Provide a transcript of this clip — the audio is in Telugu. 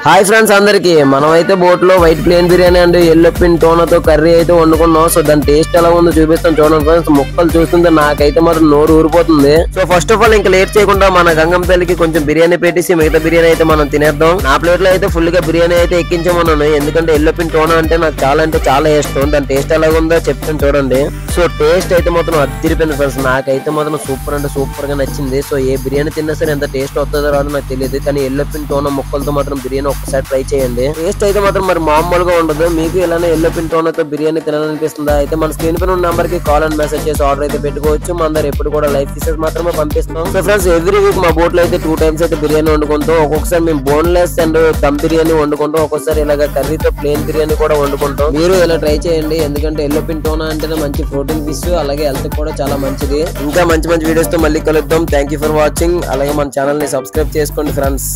హాయ్ ఫ్రెండ్స్ అందరికి మనమైతే బోట్ లో white plain biryani and yellowfin టోనాతో కర్రీ అయితే వండుకున్నాం. సో దాని టేస్ట్ ఎలా ఉందో చూపిస్తాం చూడండి ఫ్రెండ్స్. ముక్కలు చూస్తుంటే నాకైతే మాత్రం నోరు ఊరిపోతుంది. సో ఫస్ట్ ఆఫ్ ఆల్ ఇంకా లేట్ చేయకుండా మన గంగం తల్లికి కొంచెం బిర్యానీ పెట్టేసి మిగతా బిర్యానీ అయితే మనం తినేద్దాం. నా ప్లేట్ లో అయితే ఫుల్ గా బిర్యానీ అయితే ఎక్కించమన్నాను, ఎందుకంటే ఎల్లో పిన్ టోనా అంటే నాకు చాలా ఇష్టం. దాని టేస్ట్ ఎలా ఉందో చెప్తాను చూడండి. సో టేస్ట్ అయితే మాత్రం అదిరిపోయింది ఫ్రెండ్స్. నాకైతే మాత్రం సూపర్ అంటే సూపర్ గా నచ్చింది. సో ఏ బిర్యానీ తిన్నా సరే ఎంత టేస్ట్ వస్తుందో రాదో నాకు తెలియదు, కానీ ఎల్లో పిన్ టోనా ముక్కలతో మాత్రం బిర్యానీ ఒక్కసారి ట్రై చేయండి. టేస్ట్ అయితే మాత్రం మరి మామూలుగా ఉండదు. మీకు ఇలానే ఎల్లో పిన్ టోనాతో బిర్యానీ తినాలనిపిస్తుందా అయితే మన స్క్రీన్ పైన ఉన్న నంబర్ కి కాల్ అండ్ మెసేజ్ చేసి ఆర్డర్ అయితే పెట్టుకోవచ్చు. మన దగ్గర ఎప్పుడు కూడా లైవ్ పీసెస్ మాత్రమే పంపిస్తాం. సో ఫ్రెండ్స్ ఎవ్రీ వీక్ మా బోట్ లో అయితే 2 times అయితే బిర్యానీ వండుకుంటాం. ఒక్కొక్కసారి మేము బోన్లెస్ అండ్ దమ్ బిర్యానీ వండుకుంటాం, ఒక్కొక్కసారి ఇలాగ కర్రీతో ప్లేన్ బిర్యానీ కూడా వండుకుంటాం. మీరు ఇలా ట్రై చేయండి, ఎందుకంటే ఎల్లో పిన్ టోనా అంటేనే మంచి ప్రోటీన్ ఫిష్, అలాగే హెల్త్ కూడా చాలా మంచిది. ఇంకా మంచి వీడియోస్ తో మళ్ళీ కలుద్దాం. Thank you for watching. అలాగే మన ఛానల్ ని సబ్స్క్రైబ్ చేసుకోండి ఫ్రెండ్స్.